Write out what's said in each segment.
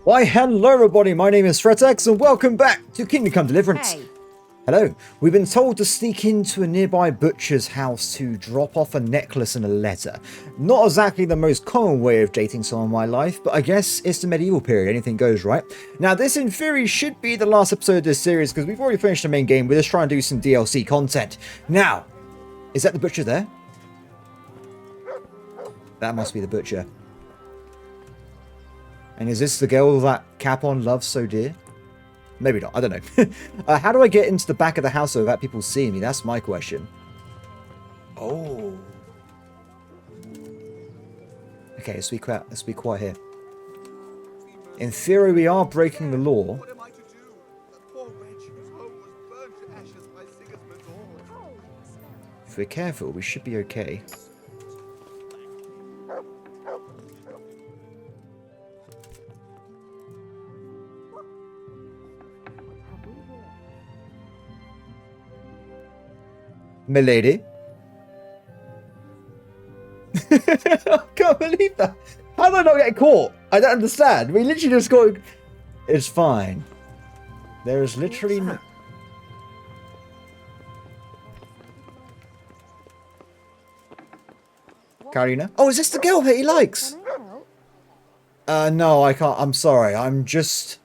Why, hello everybody, my name is Theresa and welcome back to Kingdom Come Deliverance. Hey. Hello, we've been told to sneak into a nearby butcher's house to drop off a necklace and a letter. Not exactly the most common way of dating someone in my life, but I guess it's the medieval period, anything goes, right? Now this in theory should be the last episode of this series because we've already finished the main game, we're just trying to do some DLC content. Now, is that the butcher there? That must be the butcher. And is this the girl that Capon loves so dear? Maybe not, I don't know. How do I get into the back of the house without people seeing me? That's my question. Oh. Okay, let's be quiet. Let's be quiet here. In theory, we are breaking the law. What am I to do? The poor wretch whose home was burned to ashes by Sigismund's order. If we're careful, we should be okay. Milady? I can't believe that. How did I not get caught? I don't understand. We literally just got... It's fine. There is literally no... Karina? Oh, is this the girl that he likes? No, I can't. I'm sorry. I'm just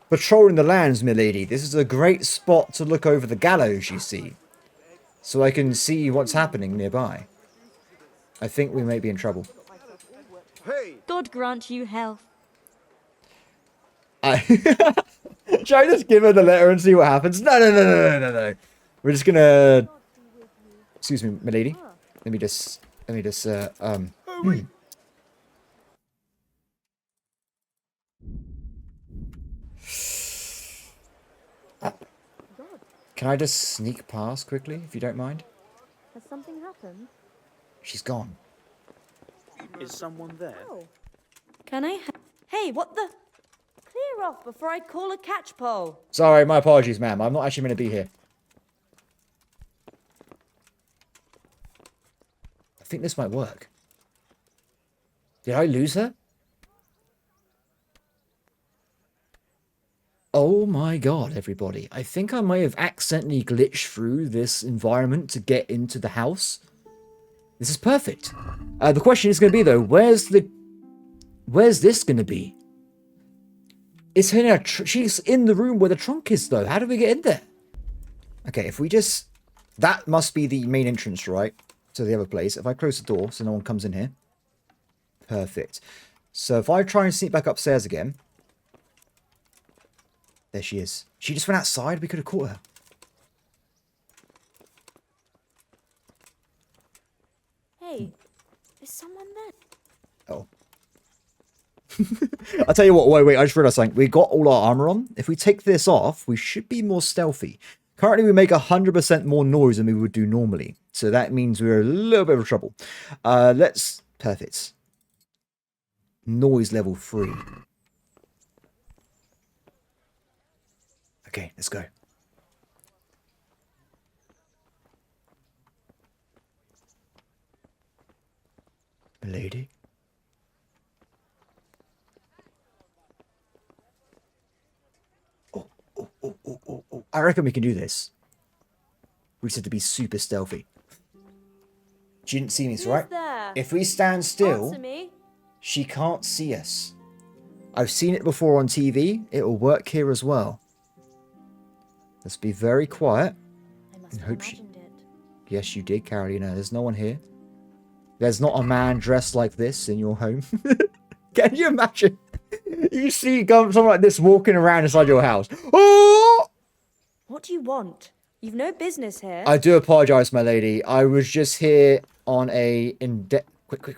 patrolling the lands, milady. This is a great spot to look over the gallows, you see. So I can see what's happening nearby. I think we may be in trouble. Hey! God grant you health. Should I just give her the letter and see what happens? No. We're just gonna... Excuse me, milady. Let me just... Can I just sneak past quickly, if you don't mind? Has something happened? She's gone. Is someone there? Oh. Can I Hey, what the? Clear off before I call a catch pole. Sorry, my apologies, ma'am. I'm not actually meant to be here. I think this might work. Did I lose her? Oh my god, everybody. I think I may have accidentally glitched through this environment to get into the house. This is perfect. The question is going to be, though, where's this going to be? It's in a she's in the room where the trunk is, though. How do we get in there? Okay, if we just... That must be the main entrance, right? To the other place. If I close the door so no one comes in here. Perfect. So if I try and sneak back upstairs again... There she is. She just went outside. We could have caught her. Hey, is someone there? Oh. I'll tell you what. Wait. I just realized something. We got all our armor on. If we take this off, we should be more stealthy. Currently, we make 100% more noise than we would do normally. So that means we're a little bit of trouble. Let's... Perfect. Noise level 3. Okay, let's go. Milady? Oh. I reckon we can do this. We just have to be super stealthy. She didn't see me, so right? There? If we stand still, Answer me. she can't see us. I've seen it before on TV. It will work here as well. Let's be very quiet. I must And have hope she... imagined it. Yes, you did, Carolina. There's no one here. There's not a man dressed like this in your home. Can you imagine? You see someone like this walking around inside your house. Oh! What do you want? You've no business here. I do apologize, my lady. I was just here on a... Quick. Well,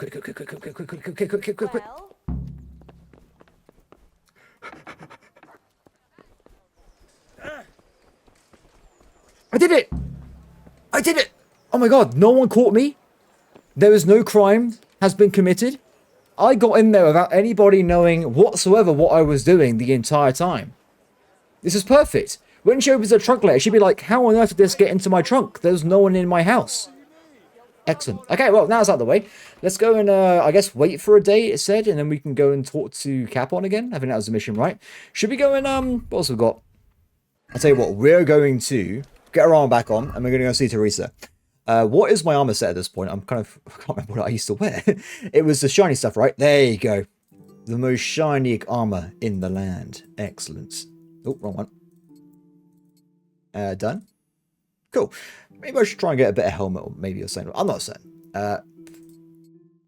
I did it! I did it! Oh my god, no one caught me. There is no crime has been committed. I got in there without anybody knowing whatsoever what I was doing the entire time. This is perfect. When she opens her trunk later, she'd be like, how on earth did this get into my trunk? There's no one in my house. Excellent. Okay, well, now it's out of the way. Let's go and, I guess, wait for a day, it said, and then we can go and talk to Capon again. I think that was the mission, right? Should we go and, what else we got? I'll tell you what, we're going to get our armor back on, and we're going to go see Theresa. What is my armor set at this point? I can't remember what I used to wear. It was the shiny stuff, right? There you go. The most shiny armor in the land. Excellent. Oh, wrong one. Done. Cool. Maybe I should try and get a better helmet, or maybe you're saying, I'm not saying.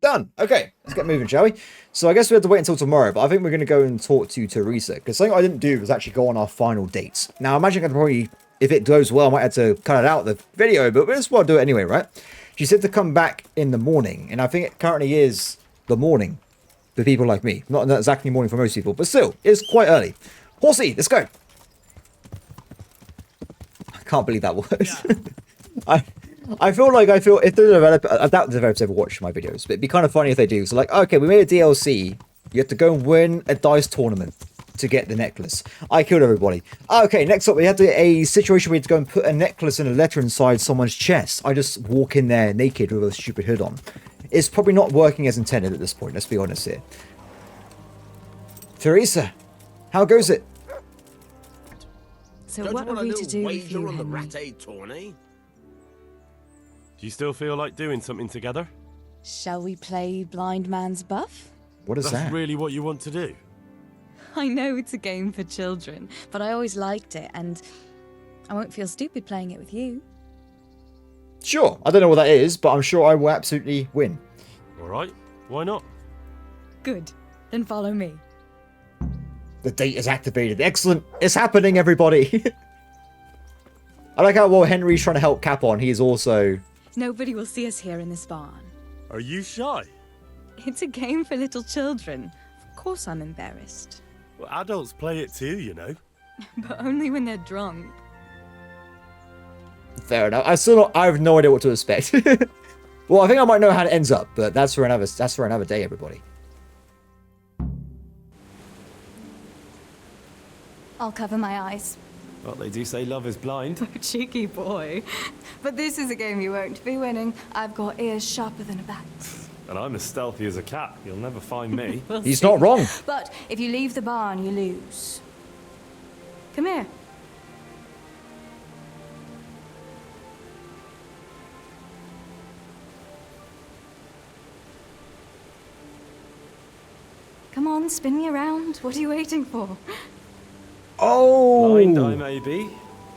Done. Okay, let's get moving, shall we? So I guess we have to wait until tomorrow, but I think we're going to go and talk to Theresa, because something I didn't do was actually go on our final date. Now, I imagine I could probably, if it goes well, I might have to cut it out of the video, but we'll just want to do it anyway, right? She said to come back in the morning, and I think it currently is the morning for people like me. Not exactly morning for most people, but still, it's quite early. Horsey, let's go. I can't believe that word. I feel if the developer, I doubt the developers ever watch my videos, but it'd be kind of funny if they do. So like, okay, we made a DLC. You have to go and win a dice tournament to get the necklace. I killed everybody. Okay, next up we had a situation where we had to go and put a necklace and a letter inside someone's chest. I just walk in there naked with a stupid hood on. It's probably not working as intended at this point, let's be honest here. Theresa, how goes it? So Don't what you are want a we to little do with wager you, on the Henry? Ratte tourney? Do you still feel like doing something together? Shall we play blind man's buff? What is That's that? really what you want to do? I know it's a game for children, but I always liked it, and I won't feel stupid playing it with you. Sure, I don't know what that is, but I'm sure I will absolutely win. Alright, why not? Good. Then follow me. The date is activated. Excellent. It's happening, everybody. I like how while Henry's trying to help Capon, he is also... Nobody will see us here in this barn. Are you shy? It's a game for little children. Of course I'm embarrassed. Well, adults play it too, you know. But only when they're drunk. Fair enough. I have no idea what to expect. Well, I think I might know how it ends up, but that's for another day, everybody. I'll cover my eyes. Well, they do say love is blind. Cheeky boy. But this is a game you won't be winning. I've got ears sharper than a bat. And I'm as stealthy as a cat. You'll never find me. He's not wrong. But if you leave the barn, you lose. Come here. Come on, spin me around. What are you waiting for? Oh! Blind I may be,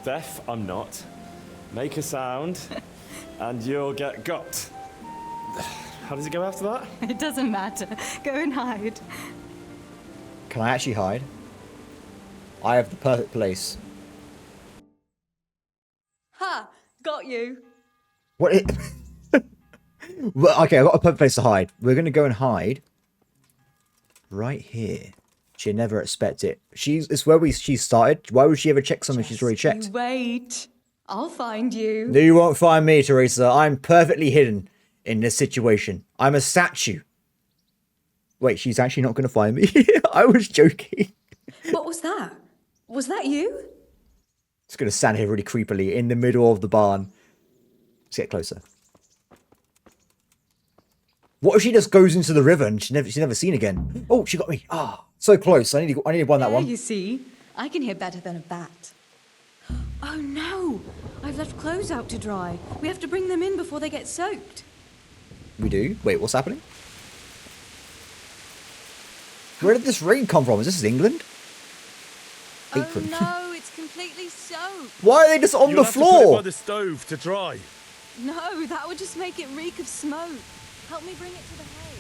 deaf I'm not. Make a sound, and you'll get got. How does it go after that? It doesn't matter. Go and hide. Can I actually hide? I have the perfect place. Ha! Got you. What? Well, okay, I've got a perfect place to hide. We're going to go and hide right here. She'd never expect it. It's where she started. Why would she ever check something she's already checked? You wait. I'll find you. No, you won't find me, Theresa. I'm perfectly hidden in this situation. I'm a statue. Wait, she's actually not going to find me? I was joking. What was that? Was that you? Just going to stand here really creepily in the middle of the barn. Let's get closer. What if she just goes into the river and she's never seen again? Oh, she got me. Ah, so close. I need to win that one. You see, I can hear better than a bat. Oh no! I've left clothes out to dry. We have to bring them in before they get soaked. We do? Wait, what's happening? Where did this rain come from? Is this England? Apron. Oh no, it's completely soaked. Why are they just on You'll the have to put it floor? by the stove to dry. No, that would just make it reek of smoke. Help me bring it to the hay.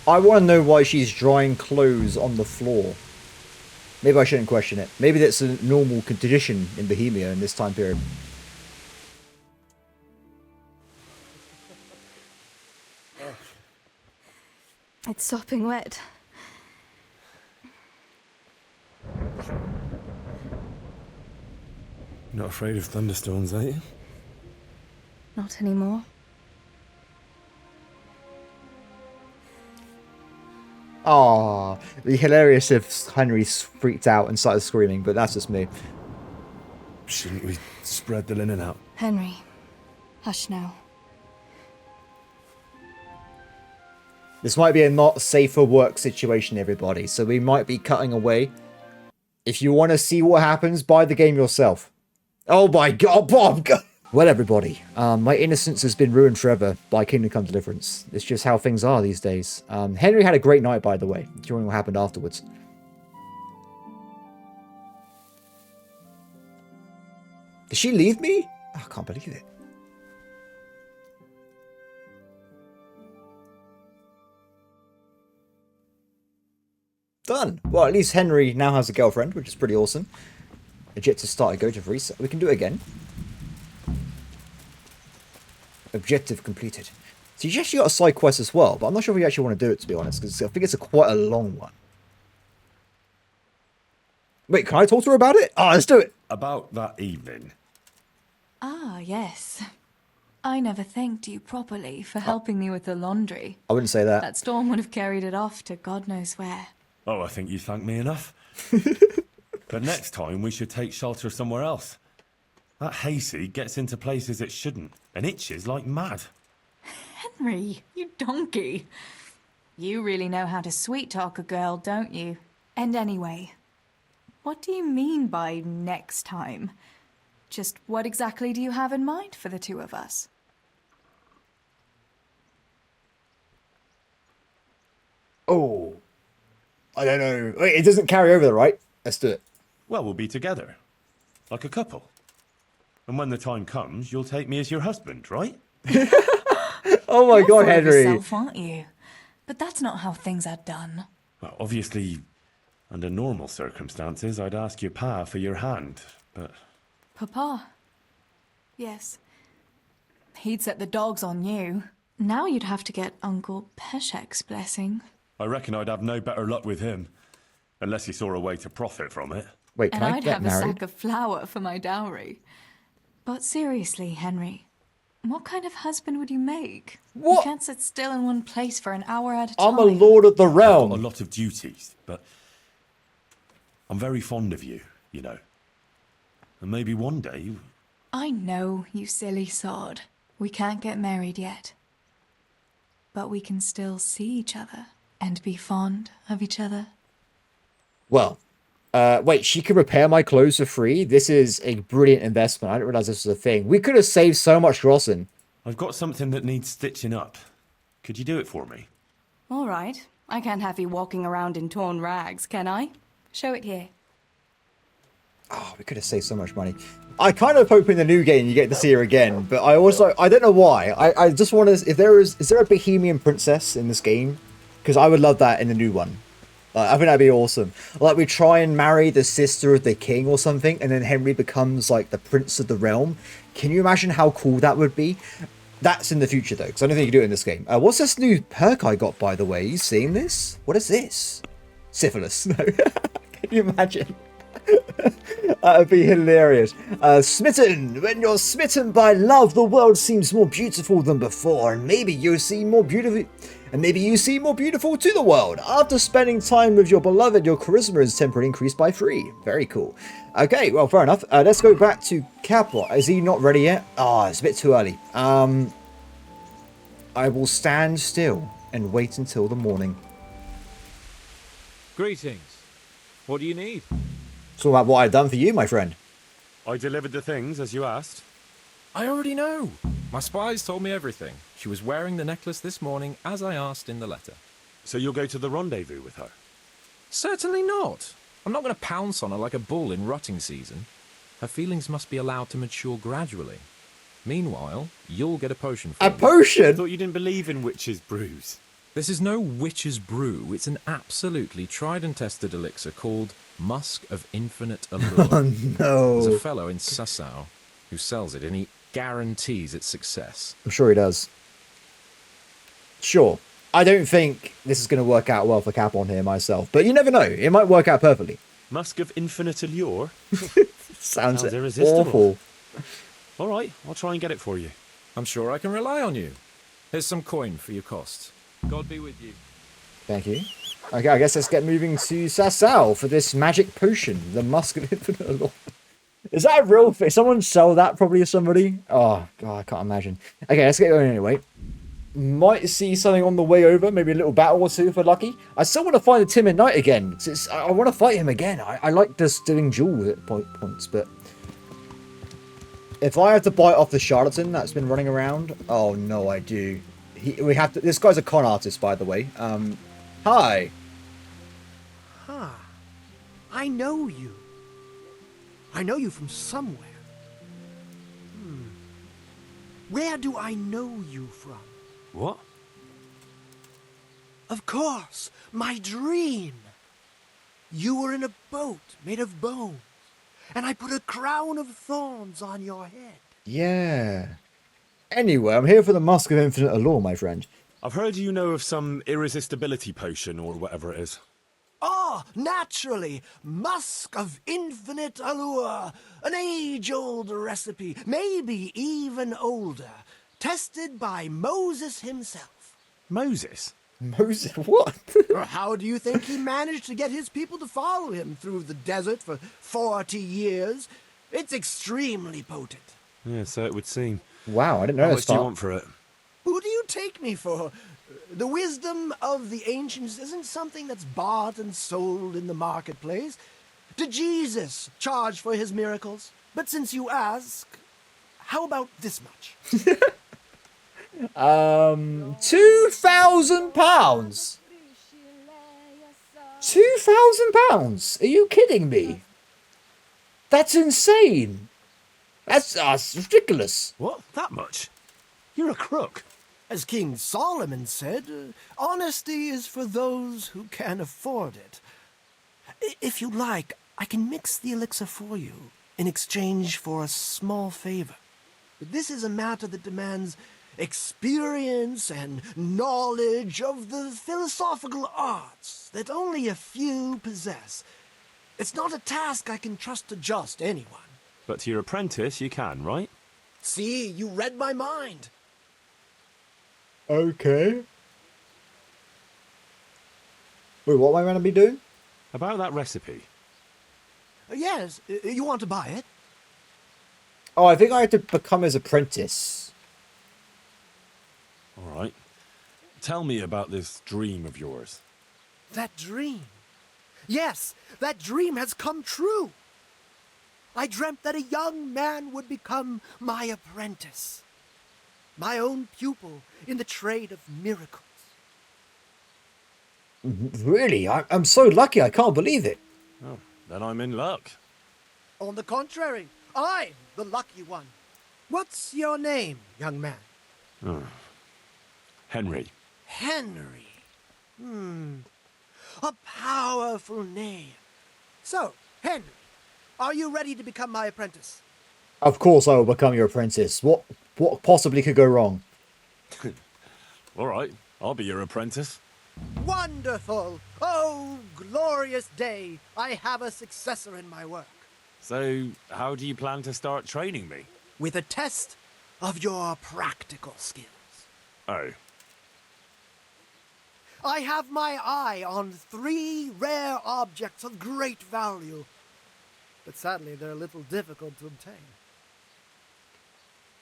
I want to know why she's drying clothes on the floor. Maybe I shouldn't question it. Maybe that's a normal condition in Bohemia in this time period. It's sopping wet. Not afraid of thunderstorms, are you? Not anymore. Ah, it'd be hilarious if Henry freaked out and started screaming, but that's just me. Shouldn't we spread the linen out? Henry, Hush now. This might be a not safe for work situation, everybody, so we might be cutting away. If you want to see what happens, buy the game yourself. Oh my god, Bob! Well, everybody, my innocence has been ruined forever by Kingdom Come Deliverance. It's just how things are these days. Henry had a great night, by the way, during what happened afterwards. Did she leave me? Oh, I can't believe it. Done. Well, at least Henry now has a girlfriend, which is pretty awesome. Objective started. Go to Theresa. We can do it again. Objective completed. So you actually got a side quest as well, but I'm not sure if you actually want to do it, to be honest, because I think it's quite a long one. Wait, can I talk to her about it? Oh, let's do it. About that evening. Ah, yes. I never thanked you properly for helping me with the laundry. I wouldn't say that. That storm would have carried it off to God knows where. Oh, I think you thanked me enough. But next time we should take shelter somewhere else. That hayseed gets into places it shouldn't and itches like mad. Henry, you donkey. You really know how to sweet-talk a girl, don't you? And anyway, what do you mean by next time? Just what exactly do you have in mind for the two of us? Oh. I don't know. Wait, it doesn't carry over, right? Let's do it. Well, we'll be together. Like a couple. And when the time comes, you'll take me as your husband, right? Oh my You're god, full of Henry. yourself, aren't you? But that's not how things are done. Well, obviously, under normal circumstances, I'd ask your pa for your hand, but... Papa? Yes. He'd set the dogs on you. Now you'd have to get Uncle Peshek's blessing. I reckon I'd have no better luck with him. Unless he saw a way to profit from it. Wait, can And I I'd get have married? a sack of flour for my dowry. But seriously, Henry, what kind of husband would you make? What? You can't sit still in one place for an hour at a time. I'm a lord of the Got a realm. lot of duties, but... I'm very fond of you, you know. And maybe one day... I know, you silly sod. We can't get married yet. But we can still see each other and be fond of each other. Well, wait, she can repair my clothes for free? This is a brilliant investment. I didn't realize this was a thing. We could have saved so much grossen. I've got something that needs stitching up. Could you do it for me? All right. I can't have you walking around in torn rags, can I? Show it here. Oh, we could have saved so much money. I kind of hope in the new game you get to see her again, but I also, I don't know why. I just want to, is there a Bohemian princess in this game? Because I would love that in the new one. I think that'd be awesome. Like, we try and marry the sister of the king or something, and then Henry becomes, like, the prince of the realm. Can you imagine how cool that would be? That's in the future, though, because I don't think you can do it in this game. What's this new perk I got, by the way? You seeing this? What is this? Syphilis. No. Can you imagine? That would be hilarious. Smitten. When you're smitten by love, the world seems more beautiful than before, and maybe you seem more beautiful to the world. After spending time with your beloved, your charisma is temporarily increased by 3. Very cool. Okay, well, fair enough. Let's go back to Capon. Is he not ready yet? Ah, it's a bit too early. I will stand still and wait until the morning. Greetings. What do you need? It's all about what I've done for you, my friend. I delivered the things as you asked. I already know. My spies told me everything. She was wearing the necklace this morning, as I asked in the letter. So you'll go to the rendezvous with her? Certainly not. I'm not going to pounce on her like a bull in rutting season. Her feelings must be allowed to mature gradually. Meanwhile, you'll get a potion for A me. I potion? thought you didn't believe in witches' brews. This is no witch's brew. It's an absolutely tried and tested elixir called Musk of Infinite Allure. Oh, There's a no. fellow in Sasau who sells it, and he guarantees its success. I'm sure he does. Sure. I don't think this is going to work out well for Capon here myself, but you never know. It might work out perfectly. Musk of Infinite Allure? Sounds irresistible. awful. All right, I'll try and get it for you. I'm sure I can rely on you. Here's some coin for your costs. God be with you. Thank you. Okay, I guess let's get moving to Sasau for this magic potion, the Musk of Infinite Allure. Is that a real thing? Someone sell that probably to somebody? Oh, God, I can't imagine. Okay, let's get going anyway. Might see something on the way over, maybe a little battle or two if we're lucky. I still want to find the Timid Knight again. I want to fight him again. I like just doing duel at points, but if I have to bite off the charlatan that's been running around, oh no, I do. We have to. This guy's a con artist, by the way. Hi. Huh. I know you. I know you from somewhere. Where do I know you from? What? Of course, my dream. You were in a boat made of bones, and I put a crown of thorns on your head. Yeah. Anyway, I'm here for the Musk of Infinite Allure, my friend. I've heard you know of some irresistibility potion or whatever it is. Ah, naturally, Musk of Infinite Allure, an age-old recipe, maybe even older, tested by Moses himself. Moses? Moses, what? How do you think he managed to get his people to follow him through the desert for 40 years? It's extremely potent. Yeah, so it would seem. Wow, I didn't know How this much do you part. want for it? Who do you take me for? The wisdom of the ancients isn't something that's bought and sold in the marketplace. Did Jesus charge for his miracles? But since you ask, how about this much? £2,000. £2,000? Are you kidding me? That's insane. That's ridiculous. What? That much? You're a crook. As King Solomon said, honesty is for those who can afford it. If you like, I can mix the elixir for you in exchange for a small favor. But this is a matter that demands experience and knowledge of the philosophical arts that only a few possess. It's not a task I can trust to just anyone. But to your apprentice, you can, right? See, you read my mind. Okay. Wait, what am I going to be doing? About that recipe. Yes, you want to buy it? Oh, I think I have to become his apprentice. All right. Tell me about this dream of yours. That dream. Yes, that dream has come true. I dreamt that a young man would become my apprentice. My own pupil in the trade of miracles. Really? I'm so lucky, I can't believe it. Oh, then I'm in luck. On the contrary, I'm the lucky one. What's your name, young man? Henry. Henry. A powerful name. So, Henry, are you ready to become my apprentice? Of course I will become your apprentice. What possibly could go wrong? All right, I'll be your apprentice. Wonderful! Oh, glorious day! I have a successor in my work. So, how do you plan to start training me? With a test of your practical skills. Oh, I have my eye on 3 rare objects of great value. But sadly, they're a little difficult to obtain.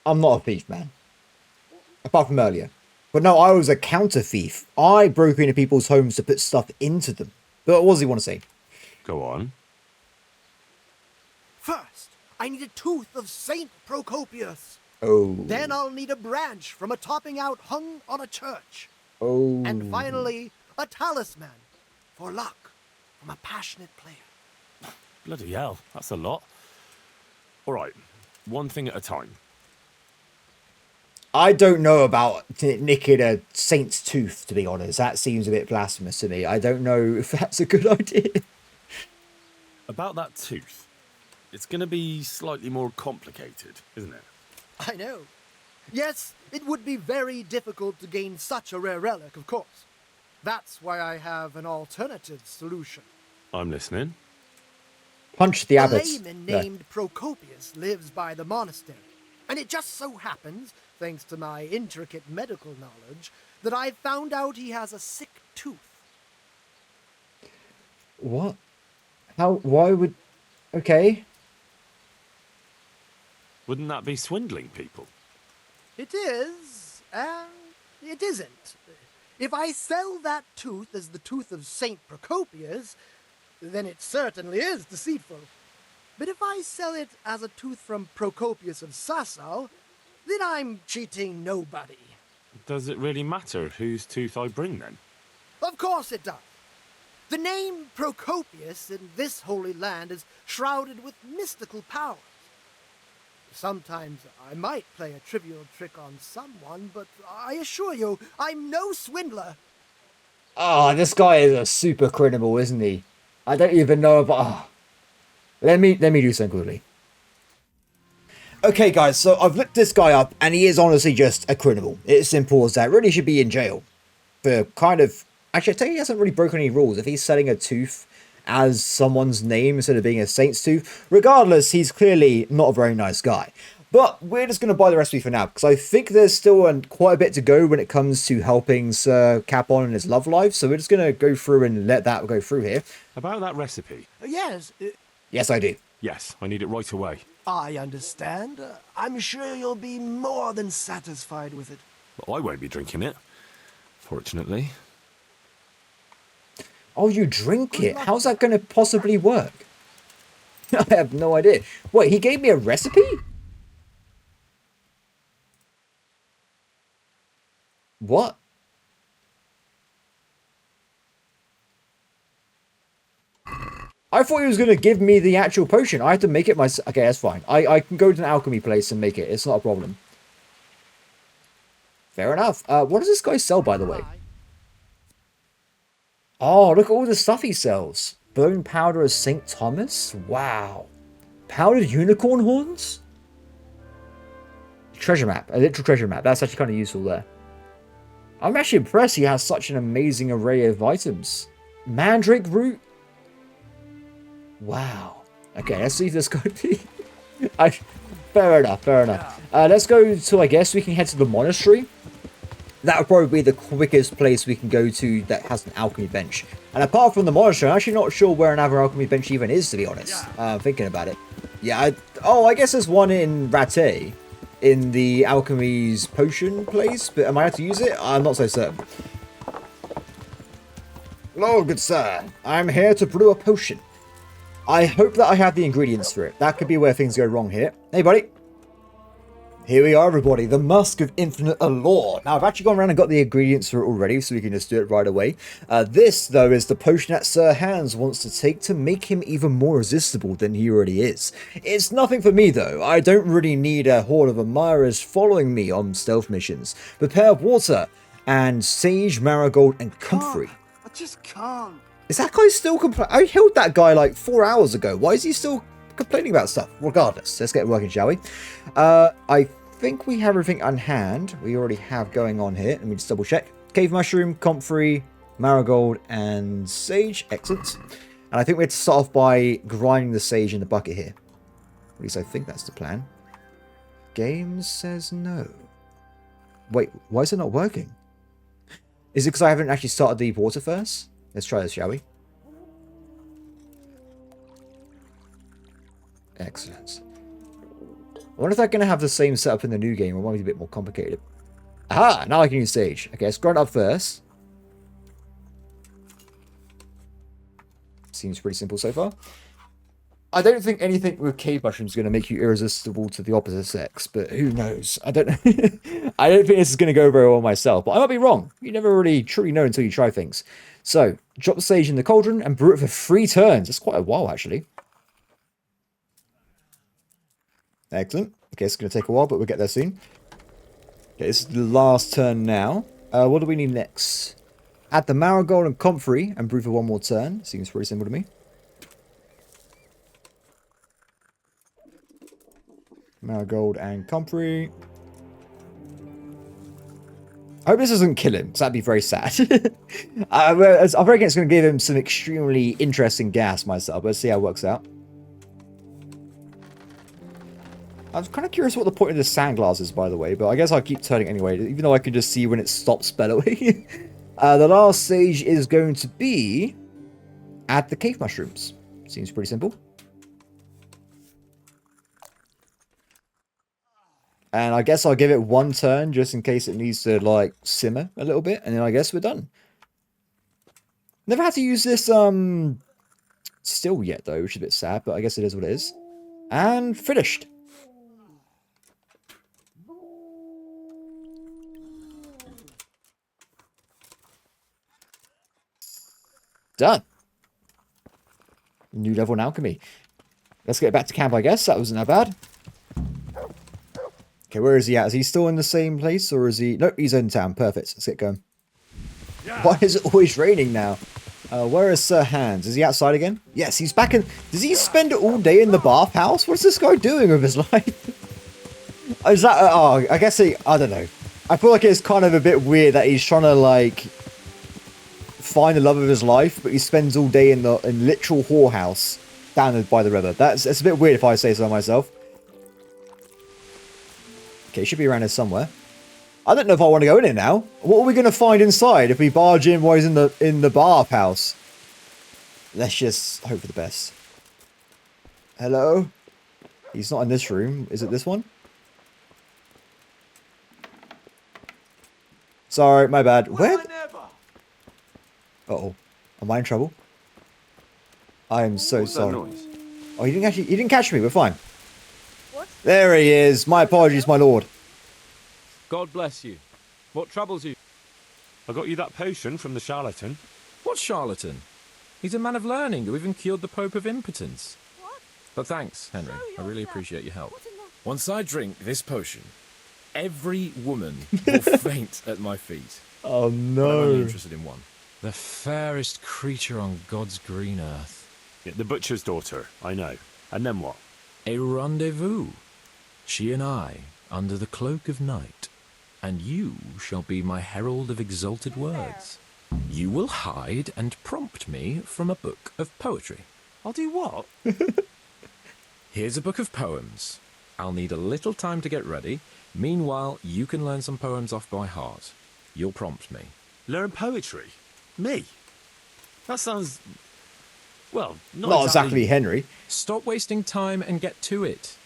I'm not a thief, man. Apart from earlier. But no, I was a counter thief. I broke into people's homes to put stuff into them. But what does he want to say? go on. First, I need a tooth of Saint Procopius. Oh. Then I'll need a branch from a topping out hung on a church. Oh. And finally, a talisman for luck from a passionate player. Bloody hell, that's a lot. All right, one thing at a time. I don't know about nicking a saint's tooth, to be honest. That seems a bit blasphemous to me. I don't know if that's a good idea. About that tooth, it's going to be slightly more complicated, isn't it? I know. Yes, it would be very difficult to gain such a rare relic, of course. That's why I have an alternative solution. I'm listening. Punch the abbot. A layman named Procopius lives by the monastery, and it just so happens, thanks to my intricate medical knowledge, that I've found out he has a sick tooth. What? How? Why would... Okay. Wouldn't that be swindling people? It is, and it isn't. If I sell that tooth as the tooth of St. Procopius, then it certainly is deceitful. But if I sell it as a tooth from Procopius of Sasau, then I'm cheating nobody. Does it really matter whose tooth I bring then? Of course it does. The name Procopius in this holy land is shrouded with mystical powers. Sometimes I might play a trivial trick on someone, but I assure you, I'm no swindler. Ah, this guy is a super criminal, isn't he? I don't even know about... Oh. Let me do something quickly. Okay, guys, so I've looked this guy up, and he is honestly just a criminal. It's simple as that. Really should be in jail. For kind of... Actually, I tell you, he hasn't really broken any rules. If he's selling a tooth as someone's name instead of being a saint's tooth, regardless, he's clearly not a very nice guy. But we're just going to buy the recipe for now, because I think there's still quite a bit to go when it comes to helping Sir Capon in his love life. So we're just going to go through and let that go through here. About that recipe? Yes. Yes, I do. Yes, I need it right away. I understand. I'm sure you'll be more than satisfied with it. Well, I won't be drinking it, fortunately. Oh, you drink it? How's that going to possibly work? I have no idea. Wait, he gave me a recipe? What? I thought he was going to give me the actual potion. I had to make it myself. Okay, that's fine. I can go to an alchemy place and make it. It's not a problem. Fair enough. What does this guy sell, by the way? Oh, look at all the stuff he sells. Bone powder of St. Thomas? Wow. Powdered unicorn horns? Treasure map. A literal treasure map. That's actually kind of useful there. I'm actually impressed he has such an amazing array of items. Mandrake root? Wow. Okay, let's see if this could be... Fair enough, fair enough. Let's go to, I guess, we can head to the monastery. That would probably be the quickest place we can go to that has an alchemy bench. And apart from the monastery, I'm actually not sure where another alchemy bench even is, to be honest. Thinking about it. Yeah, I guess there's one in Rattay, in the alchemy's potion place, but am I allowed to use it? I'm not so certain. Hello, good sir. I'm here to brew a potion. I hope that I have the ingredients for it. That could be where things go wrong here. Hey, buddy. Here we are, everybody. The Musk of Infinite Allure. Now, I've actually gone around and got the ingredients for it already, so we can just do it right away. This, though, is the potion that Sir Hans wants to take to make him even more resistible than he already is. It's nothing for me, though. I don't really need a horde of admirers following me on stealth missions. Prepare water and sage, marigold, and comfrey. I just can't. Is that guy still complaining? I healed that guy like 4 hours ago. Why is he still complaining about stuff? Regardless, let's get working, shall we? I think we have everything on hand. We already have going on here. Let me just double check. Cave mushroom, comfrey, marigold, and sage. Excellent. And I think we have to start off by grinding the sage in the bucket here. At least I think that's the plan. Game says no. Wait, why is it not working? Is it because I haven't actually started the water first? Let's try this, shall we? Excellent. I wonder if they're going to have the same setup in the new game, or might be a bit more complicated. Aha! Now I can use sage. Okay, let's grind up first. Seems pretty simple so far. I don't think anything with cave mushrooms is going to make you irresistible to the opposite sex, but who knows? I don't know. I don't think this is going to go very well myself, but I might be wrong. You never really truly know until you try things. So, drop the sage in the cauldron and brew it for 3 turns. That's quite a while, actually. Excellent. Okay, it's going to take a while, but we'll get there soon. Okay, this is the last turn now. What do we need next? Add the marigold and comfrey and brew for 1 more turn. Seems pretty simple to me. Marigold and comfrey. I hope this doesn't kill him, because that'd be very sad. I reckon it's going to give him some extremely interesting gas myself. Let's see how it works out. I'm kind of curious what the point of the sandglass is, by the way, but I guess I'll keep turning anyway, even though I can just see when it stops bellowing. The last stage is going to be add the cave mushrooms. Seems pretty simple. And I guess I'll give it one turn just in case it needs to, like, simmer a little bit. And then I guess we're done. Never had to use this, still yet, though, which is a bit sad, but I guess it is what it is. And finished. Done. New level in alchemy. Let's get back to camp, I guess. That wasn't that bad. Okay, where is he at? Is he still in the same place, or is he... Nope, he's in town. Perfect. Let's get going. Yeah. Why is it always raining now? Where is Sir Hans? Is he outside again? Yes, he's back in... Does he spend it all day in the bathhouse? What's this guy doing with his life? Is that... oh, I guess he... I don't know. I feel like it's kind of a bit weird that he's trying to, like... find the love of his life, but he spends all day in literal whorehouse down by the river. That's a bit weird if I say so myself. Okay, should be around here somewhere. I don't know if I want to go in here now. What are we going to find inside if we barge in while he's in the bathhouse? Let's just hope for the best. Hello? He's not in this room. Is it this one? Sorry, my bad. Where? Uh-oh. Am I in trouble? I am so sorry. Oh, he didn't catch me. We're fine. What? There he is. My apologies, my lord. God bless you. What troubles you? I got you that potion from the charlatan. What charlatan? He's a man of learning who even cured the Pope of impotence. What? But thanks, Henry. I really appreciate your help. Once I drink this potion, every woman will faint at my feet. Oh, no. I'm only interested in one. The fairest creature on God's green earth. Yeah, the butcher's daughter, I know. And then what? A rendezvous. She and I, under the cloak of night. And you shall be my herald of exalted words. You will hide and prompt me from a book of poetry. I'll do what? Here's a book of poems. I'll need a little time to get ready. Meanwhile, you can learn some poems off by heart. You'll prompt me. Learn poetry? Me? That sounds... well, not exactly Henry. Stop wasting time and get to it.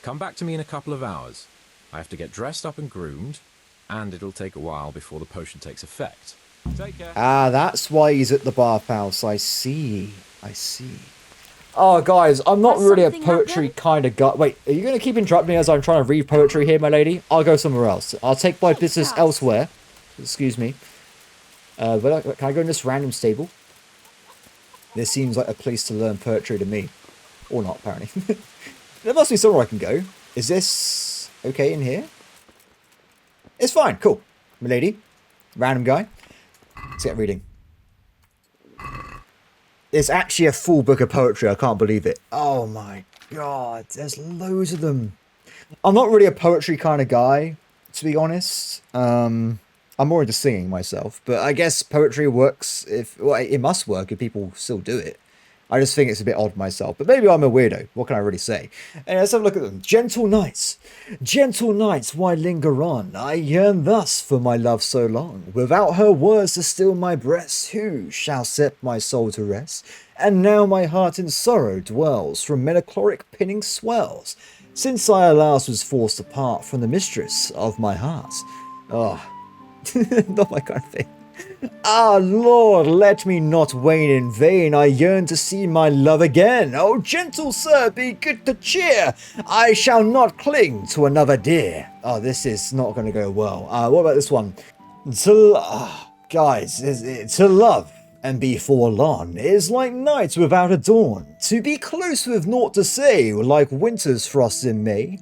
Come back to me in a couple of hours. I have to get dressed up and groomed, and it'll take a while before the potion takes effect. Take care. Ah, that's why he's at the bathhouse. I see. I see. Oh, guys, I'm not really a poetry kind of guy. Wait, are you going to keep interrupting me as I'm trying to read poetry here, my lady? I'll go somewhere else. I'll take my business elsewhere. Excuse me. But can I go in this random stable? This seems like a place to learn poetry to me. Or not, apparently. There must be somewhere I can go. Is this okay in here? It's fine. Cool. Milady. Random guy. Let's get reading. It's actually a full book of poetry. I can't believe it. Oh my god. There's loads of them. I'm not really a poetry kind of guy, to be honest. I'm more into singing myself. But I guess poetry works if... well, it must work if people still do it. I just think it's a bit odd myself. But maybe I'm a weirdo. What can I really say? And let's have a look at them. Gentle nights, why linger on? I yearn thus for my love so long. Without her words to still my breast, who shall set my soul to rest? And now my heart in sorrow dwells, from melancholic pinning swells, since I alas was forced apart from the mistress of my heart. Oh, not my kind of thing. Ah, Lord, let me not wane in vain. I yearn to see my love again. Oh, gentle sir, be good to cheer. I shall not cling to another dear. Oh, this is not going to go well. What about this one? Guys, to love and be forlorn is like night without a dawn. To be close with naught to say, like winter's frost in May.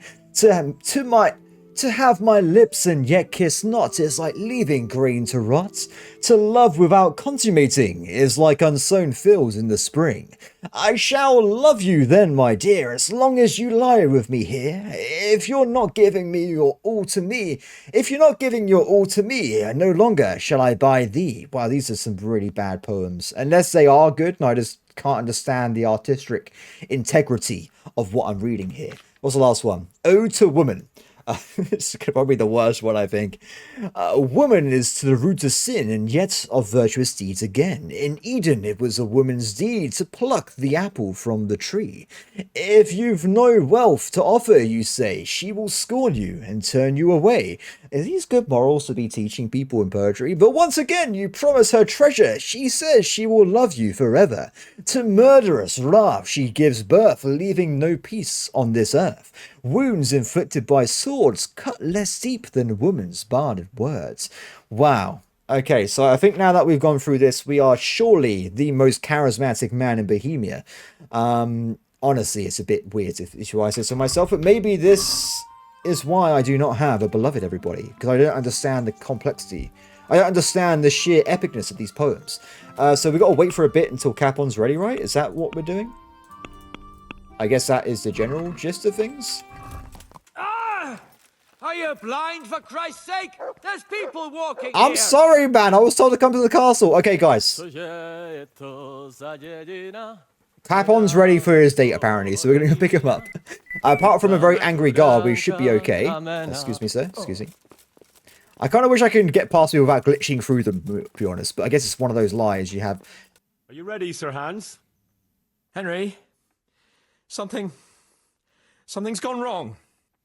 To have my lips and yet kiss not is like leaving grain to rot. To love without consummating is like unsown fields in the spring. I shall love you then, my dear, as long as you lie with me here. If you're not giving me your all to me, no longer shall I buy thee. Wow, these are some really bad poems. Unless they are good, and I just can't understand the artistic integrity of what I'm reading here. What's the last one? Ode to Woman. It's probably the worst one, I think. A woman is to the root of sin, and yet of virtuous deeds again. In Eden, it was a woman's deed to pluck the apple from the tree. If you've no wealth to offer, you say, she will scorn you and turn you away. Are these good morals to be teaching people in poetry? But once again, you promise her treasure. She says she will love you forever. To murderous wrath she gives birth, leaving no peace on this earth. Wounds inflicted by swords cut less deep than woman's barded words. Wow. Okay, so I think now that we've gone through this, we are surely the most charismatic man in Bohemia. Honestly, it's a bit weird if I say so myself, but maybe this is why I do not have a beloved, everybody, because I don't understand the complexity. I don't understand the sheer epicness of these poems. So we've got to wait for a bit until Capon's ready, right? Is that what we're doing? I guess that is the general gist of things. Ah! Are you blind, for Christ's sake? There's people walking I'm here. sorry, man. I was told to come to the castle. Okay, guys. Capon's ready for his date, apparently, so we're going to pick him up. Apart from a very angry guard, we should be okay. Excuse me, sir. Excuse me. I kind of wish I could get past me without glitching through them, to be honest, but I guess it's one of those lies you have. Are you ready, Sir Hans? Henry, something's gone wrong.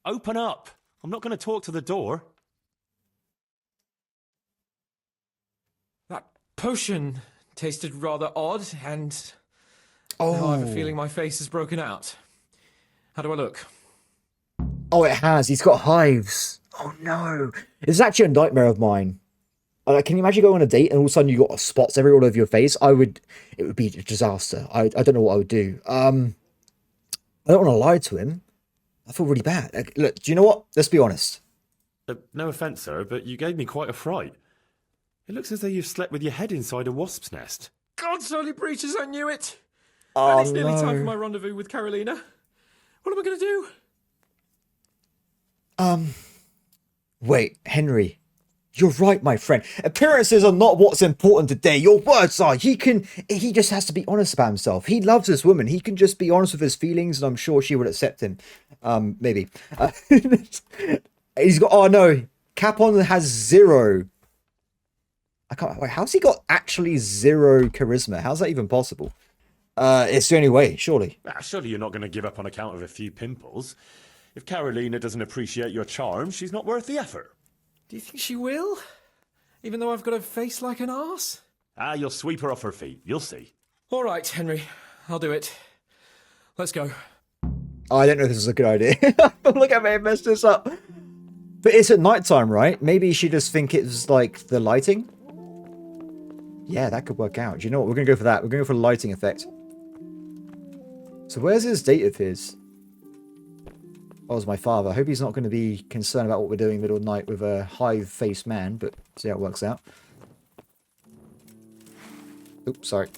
Open up. I'm not going to talk to the door. That potion tasted rather odd, and now I have a feeling my face is broken out. How do I look? Oh, it has. He's got hives. Oh, no. It's actually a nightmare of mine. Can you imagine going on a date and all of a sudden you got spots everywhere all over your face? It would be a disaster. I don't know what I would do. I don't want to lie to him. I feel really bad. Look, do you know what? Let's be honest. No offence, sir, but you gave me quite a fright. It looks as though you've slept with your head inside a wasp's nest. God's holy breeches, I knew it! Oh, and it's nearly time for my rendezvous with Carolina. What am I going to do? Wait, Henry. You're right, my friend. Appearances are not what's important today. Your words are. He just has to be honest about himself. He loves this woman. He can just be honest with his feelings, and I'm sure she would accept him. Maybe. He's got, oh no. Capon has 0. Wait, how's he got actually 0 charisma? How's that even possible? It's the only way, surely. Surely you're not going to give up on account of a few pimples. If Carolina doesn't appreciate your charm, she's not worth the effort. Do you think she will? Even though I've got a face like an arse? You'll sweep her off her feet. You'll see. All right, Henry. I'll do it. Let's go. Oh, I don't know if this is a good idea. Look, I may have messed this up. But it's at nighttime, right? Maybe she just think it's like the lighting? Yeah, that could work out. Do you know what? We're going to go for that. We're going to go for the lighting effect. So where's this date of his? Oh, it's my father. I hope he's not going to be concerned about what we're doing in the middle of the night with a hive-faced man, but see how it works out. Oops, sorry.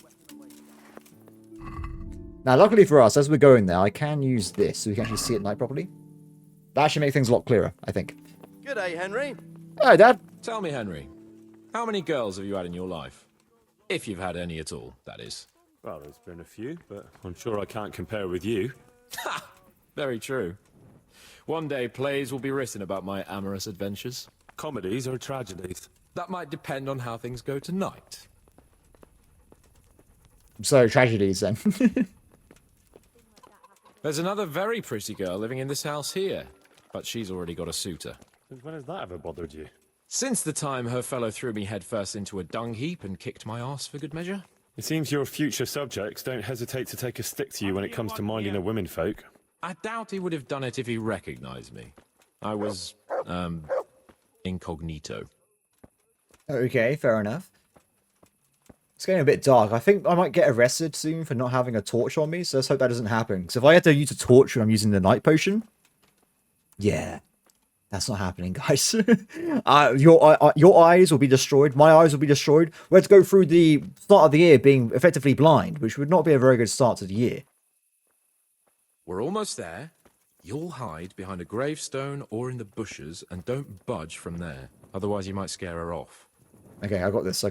Now, luckily for us, as we're going there, I can use this so we can actually see at night properly. That should make things a lot clearer, I think. G'day, Henry. Hi, Dad. Tell me, Henry, how many girls have you had in your life? If you've had any at all, that is. Well, there's been a few, but I'm sure I can't compare with you. Ha! Very true. One day plays will be written about my amorous adventures. Comedies or tragedies? That might depend on how things go tonight. So, tragedies then. There's another very pretty girl living in this house here, but she's already got a suitor. Since when has that ever bothered you? Since the time her fellow threw me headfirst into a dung heap and kicked my arse for good measure. It seems your future subjects don't hesitate to take a stick to you when it comes to minding a womenfolk. I doubt he would have done it if he recognized me. I was, incognito. Okay, fair enough. It's getting a bit dark. I think I might get arrested soon for not having a torch on me, so let's hope that doesn't happen. Because if I had to use a torch when I'm using the night potion, yeah, that's not happening, guys. Your eyes will be destroyed. My eyes will be destroyed. We had to go through the start of the year being effectively blind, which would not be a very good start to the year. We're almost there. You'll hide behind a gravestone or in the bushes and don't budge from there. Otherwise you might scare her off. Okay, I got this.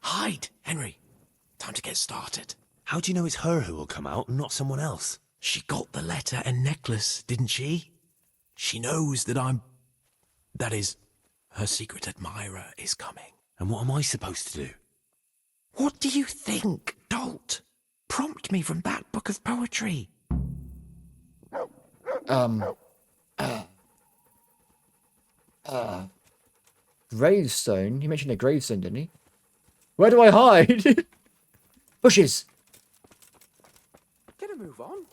Hide, Henry. Time to get started. How do you know it's her who will come out and not someone else? She got the letter and necklace, didn't she? She knows that I'm... That is, her secret admirer is coming. And what am I supposed to do? What do you think, dolt? Prompt me from that book of poetry. Gravestone? He mentioned a gravestone, didn't he? Where do I hide? Bushes! Get a move on.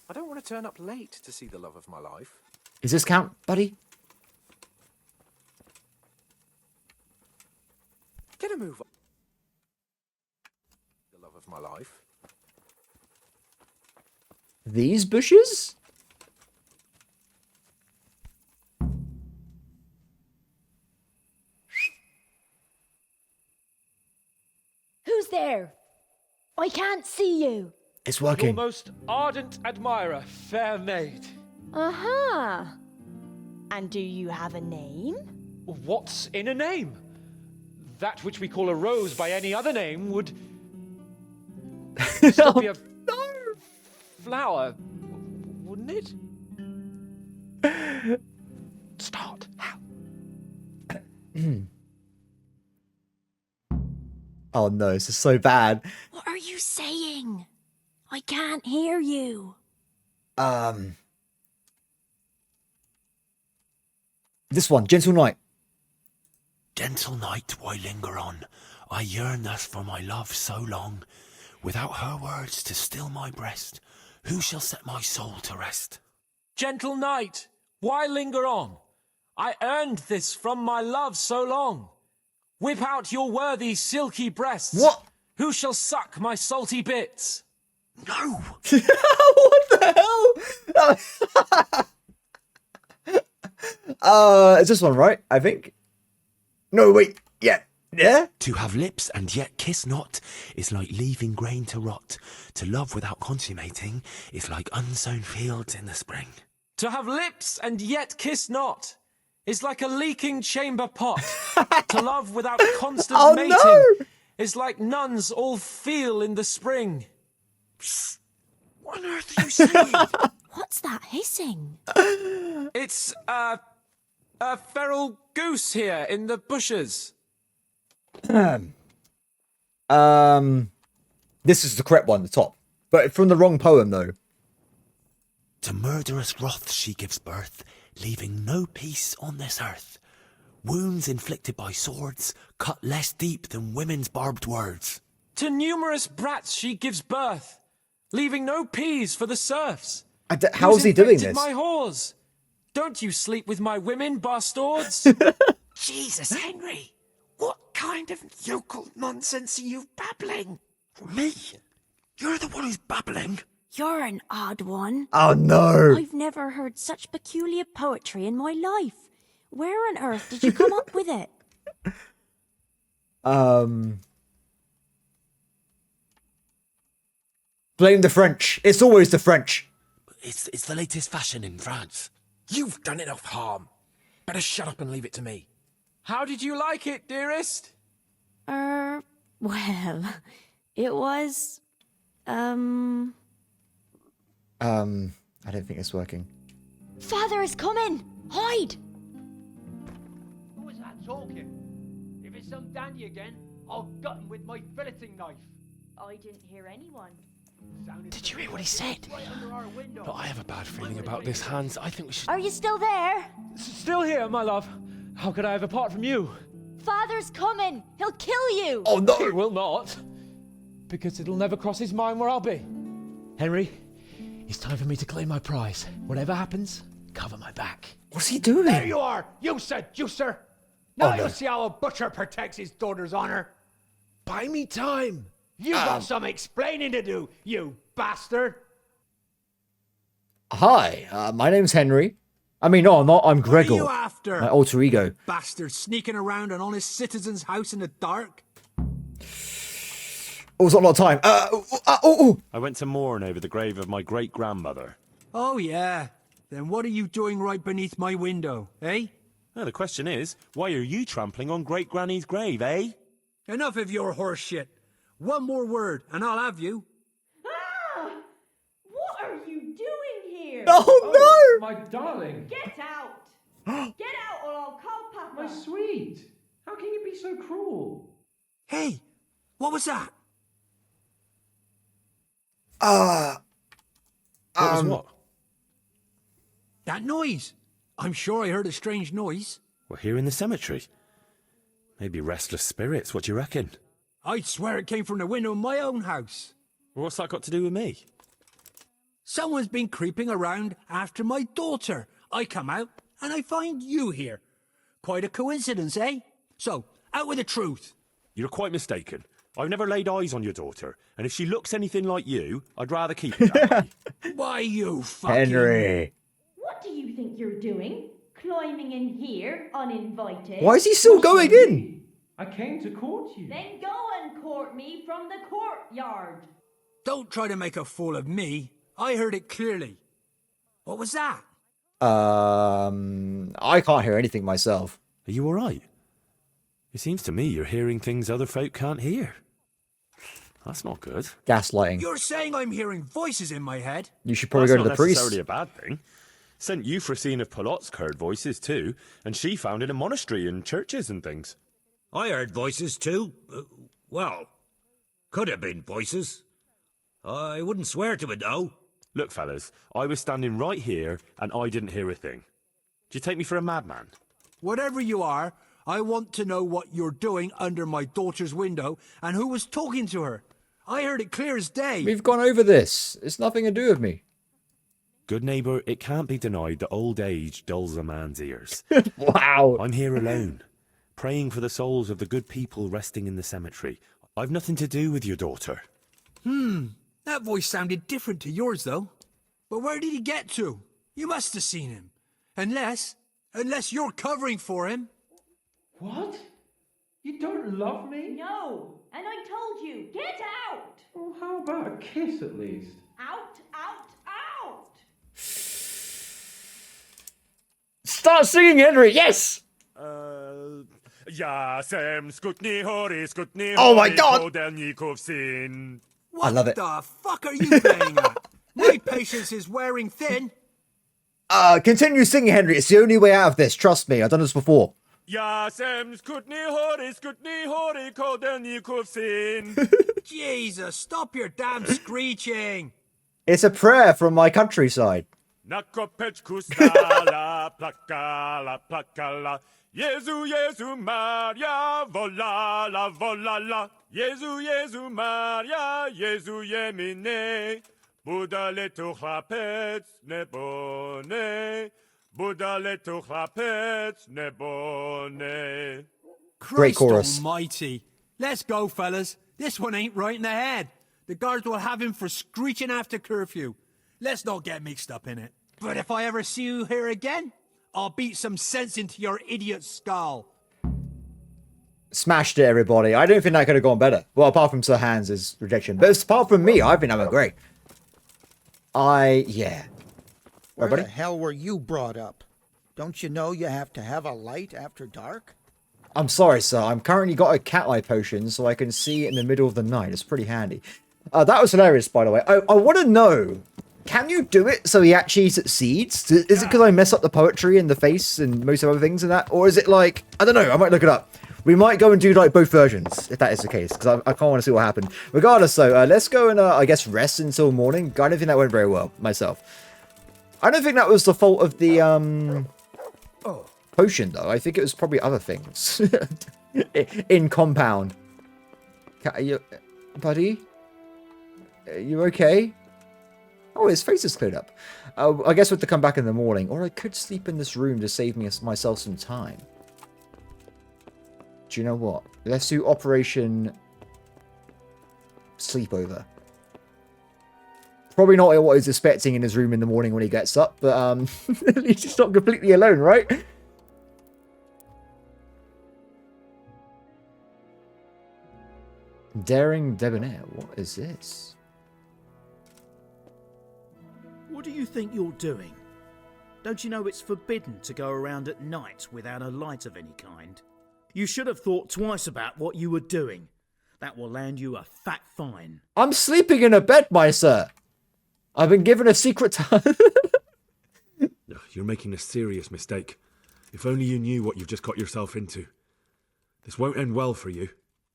I don't want to turn up late to see the love of my life. Is this count, buddy? Get a move on. The love of my life. These bushes? Who's there? I can't see you. It's Your working. most ardent admirer, fair maid. Uh-huh. And do you have a name? What's in a name? That which we call a rose by any other name would still be a flower, wouldn't it? Start. How? Oh no, this is so bad. What are you saying? I can't hear you. This one, Gentle Knight. Gentle night, why linger on? I yearn thus for my love so long. Without her words to still my breast, who shall set my soul to rest? Gentle knight, why linger on? I earned this from my love so long. Whip out your worthy silky breasts. What? Who shall suck my salty bits? No! What the hell? It's this one, right? I think. No, wait. Yeah. Yeah? To have lips and yet kiss not is like leaving grain to rot. To love without consummating is like unsown fields in the spring. To have lips and yet kiss not is like a leaking chamber pot. To love without constant mating is like nuns all feel in the spring. Psst. What on earth are you saying? What's that hissing? It's, a feral goose here in the bushes. This is the correct one, the top. But from the wrong poem, though. To murderous wrath she gives birth, leaving no peace on this earth. Wounds inflicted by swords cut less deep than women's barbed words. To numerous brats she gives birth, leaving no peas for the serfs. How is he doing this? My whores. Don't you sleep with my women, bastards? Jesus, Henry! What kind of yokel nonsense are you babbling? Me? You're the one who's babbling. You're an odd one. Oh no! I've never heard such peculiar poetry in my life. Where on earth did you come up with it? Blame the French. It's always the French. It's the latest fashion in France. You've done enough harm. Better shut up and leave it to me. How did you like it, dearest? Well, it was, I don't think it's working. Father is coming! Hide! Who is that talking? If it's some dandy again, I'll gut him with my filleting knife. I didn't hear anyone. Did you hear what he said? Look, I have a bad feeling about this, Hans. I think we should... Are you still there? Still here, my love. How could I have apart from you? Father's coming! He'll kill you! Oh no! He will not. Because it'll never cross his mind where I'll be. Henry, it's time for me to claim my prize. Whatever happens, cover my back. What's he doing? There you are, you seducer! Now Oh, no. you'll see how a butcher protects his daughter's honor. Buy me time. You got some explaining to do, you bastard. Hi, my name's Henry. I mean, no, I'm not. I'm Gregor. What are you after? My alter ego. Bastard sneaking around an honest citizen's house in the dark? Oh, it's not a lot of time. I went to mourn over the grave of my great-grandmother. Oh, yeah. Then what are you doing right beneath my window, eh? Well, the question is, why are you trampling on great-granny's grave, eh? Enough of your horse shit. One more word, and I'll have you. Ah! What are you doing here? here. Oh no! My darling. Get out! Get out or I'll call Papa. My sweet. How can you be so cruel? Hey, what was that? What was what? That noise. I'm sure I heard a strange noise. We're here in the cemetery. Maybe restless spirits, what do you reckon? I'd swear it came from the window of my own house. What's that got to do with me? Someone's been creeping around after my daughter. I come out and I find you here. Quite a coincidence, eh? So, out with the truth. You're quite mistaken. I've never laid eyes on your daughter, and if she looks anything like you, I'd rather keep it that way. Why, you fucking... Henry. What do you think you're doing? Climbing in here, uninvited? Why is he still going in? I came to court you. Then go and court me from the courtyard. Don't try to make a fool of me. I heard it clearly. What was that? I can't hear anything myself. Are you alright? It seems to me you're hearing things other folk can't hear. That's not good. Gaslighting. You're saying I'm hearing voices in my head? You should probably go to the That's priest. not necessarily a bad thing. Sent Euphrosyne of Polotsk heard voices too, and she founded a monastery and churches and things. I heard voices too. Well, could have been voices. I wouldn't swear to it though. Look, fellas, I was standing right here and I didn't hear a thing. Do you take me for a madman? Whatever you are, I want to know what you're doing under my daughter's window and who was talking to her. I heard it clear as day. We've gone over this. It's nothing to do with me. Good neighbour, it can't be denied that old age dulls a man's ears. Wow. I'm here alone, praying for the souls of the good people resting in the cemetery. I've nothing to do with your daughter. That voice sounded different to yours, though. But where did he get to? You must have seen him. Unless you're covering for him. What? You don't love me? No, and I told you, get out! Well, how about a kiss at least? Out, out, out! Start singing, Henry. Yes. Oh my God. What I love it. the fuck are you playing at? My patience is wearing thin. Continue singing, Henry. It's the only way out of this. Trust me. I've done this before. Jesus, stop your damn screeching. It's a prayer from my countryside. Jezu, Jezu, Maria, volala, volala. Jezu, Jezu, Maria, Jezu, Jemine. Buddha letu chlapec nebone. Buddha letu chlapec nebone. Great chorus. Almighty. Let's go, fellas. This one ain't right in the head. The guards will have him for screeching after curfew. Let's not get mixed up in it. But if I ever see you here again, I'll beat some sense into your idiot skull. Smashed it, everybody. I don't think that could have gone better. Well, apart from Sir Hans's rejection. But apart from me, I've been having great. Yeah. Where Right, the hell were you brought up? Don't you know you have to have a light after dark? I'm sorry, sir. I'm currently got a cat eye potion, so I can see in the middle of the night. It's pretty handy. That was hilarious, by the way. I want to know, can you do it so he actually succeeds? Is it because I mess up the poetry and the face and most of other things and that? Or is it like, I don't know, I might look it up. We might go and do like both versions, if that is the case, because I can't want to see what happened. Regardless, though, let's go and, I guess, rest until morning. I don't think that went very well, myself. I don't think that was the fault of the, potion, though. I think it was probably other things. In compound. Buddy? You okay? Oh, his face is cleared up. I guess we have to come back in the morning. Or I could sleep in this room to save myself some time. Do you know what? Let's do Operation Sleepover. Probably not what he's expecting in his room in the morning when he gets up, but at least he's not completely alone, right? Daring Debonair, what is this? What do you think you're doing? Don't you know it's forbidden to go around at night without a light of any kind? You should have thought twice about what you were doing. That will land you a fat fine. I'm sleeping in a bed, my sir. I've been given a secret time. you're making a serious mistake. If only you knew what you've just got yourself into. This won't end well for you.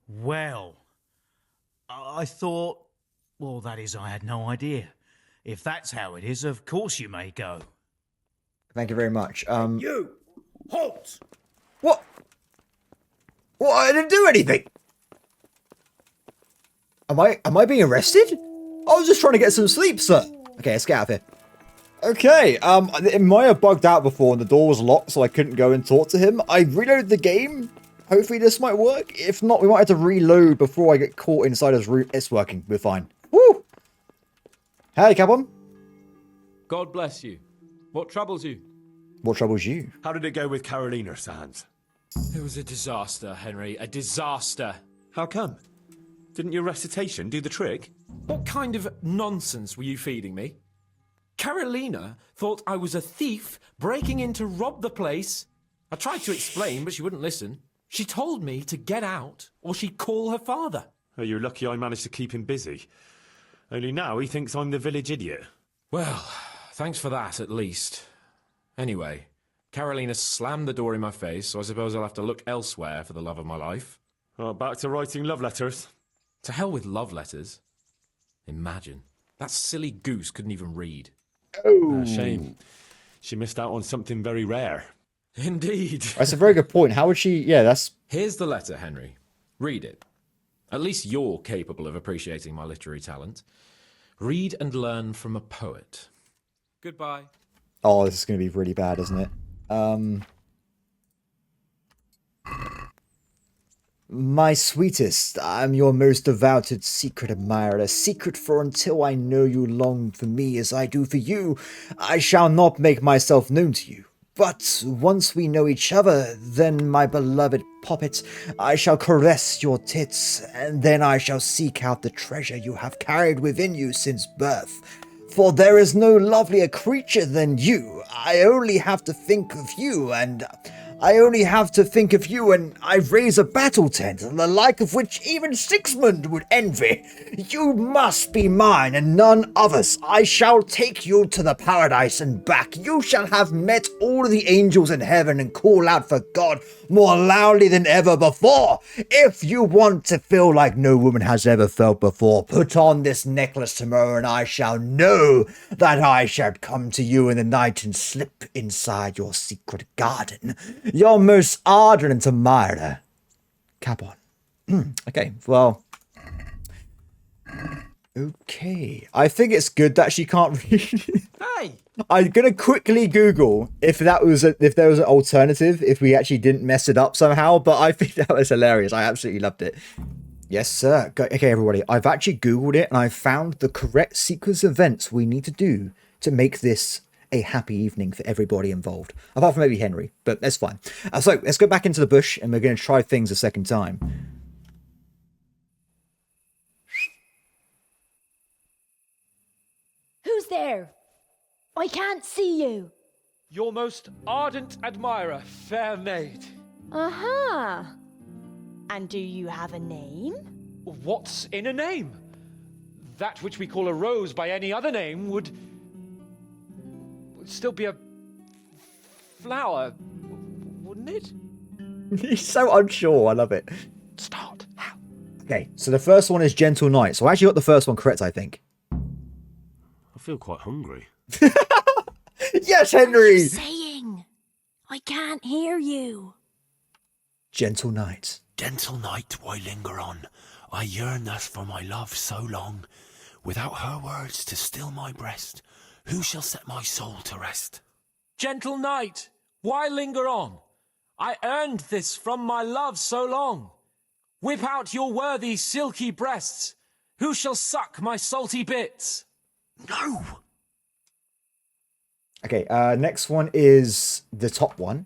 Well, I thought... Well, that is, I had no idea. If that's how it is, of course you may go. Thank you very much. You! Halt! What? What? I didn't do anything! Am I being arrested? I was just trying to get some sleep, sir. Okay, let's get out of here. Okay, it might have bugged out before and the door was locked, so I couldn't go and talk to him. I reloaded the game. Hopefully this might work. If not, we might have to reload before I get caught inside his room. It's working. We're fine. Woo! Hey, Capon. God bless you. What troubles you? What troubles you? How did it go with Carolina, Sans? It was a disaster, Henry. A disaster. How come? Didn't your recitation do the trick? What kind of nonsense were you feeding me? Carolina thought I was a thief breaking in to rob the place. I tried to explain, but she wouldn't listen. She told me to get out, or she'd call her father. Oh, you're lucky I managed to keep him busy. Only now he thinks I'm the village idiot. Well, thanks for that, at least. Anyway, Carolina slammed the door in my face, so I suppose I'll have to look elsewhere for the love of my life. Oh, back to writing love letters. To hell with love letters. Imagine. That silly goose couldn't even read. Oh. Shame. She missed out on something very rare. Indeed. That's a very good point. How would she... Yeah, that's... Here's the letter, Henry. Read it. At least you're capable of appreciating my literary talent. Read and learn from a poet. Goodbye. Oh, this is going to be really bad, isn't it? My sweetest, I'm your most devoted secret admirer. Secret, for until I know you long for me as I do for you, I shall not make myself known to you. But once we know each other, then, my beloved poppet, I shall caress your tits, and then I shall seek out the treasure you have carried within you since birth. For there is no lovelier creature than you. I only have to think of you, and I raise a battle tent, the like of which even Sigismund would envy. You must be mine, and none others. I shall take you to the paradise and back. You shall have met all the angels in heaven and call out for God more loudly than ever before. If you want to feel like no woman has ever felt before, put on this necklace tomorrow, and I shall know that I shall come to you in the night and slip inside your secret garden. Your most ardent admirer, Capon. Okay, well... Okay. I think it's good that she can't read. Hey! I'm gonna quickly Google if there was an alternative, if we actually didn't mess it up somehow, but I think that was hilarious. I absolutely loved it. Yes, sir. Okay, everybody. I've actually Googled it, and I found the correct sequence of events we need to do to make this a happy evening for everybody involved. Apart from maybe Henry, but that's fine. So, let's go back into the bush, and we're going to try things a second time. Who's there? I can't see you. Your most ardent admirer, fair maid. Uh-huh. And do you have a name? What's in a name? That which we call a rose by any other name would still be a flower, wouldn't it? He's so unsure. I love it. Start. How? Okay, so the first one is Gentle Knight. So I actually got the first one correct, I think. I feel quite hungry. Yes, Henry! What are you saying? I can't hear you. Gentle Knight. Gentle night, why linger on? I yearn thus for my love so long. Without her words to still my breast, who shall set my soul to rest? Gentle knight, why linger on? I earned this from my love so long. Whip out your worthy silky breasts. Who shall suck my salty bits? No! Okay, next one is the top one.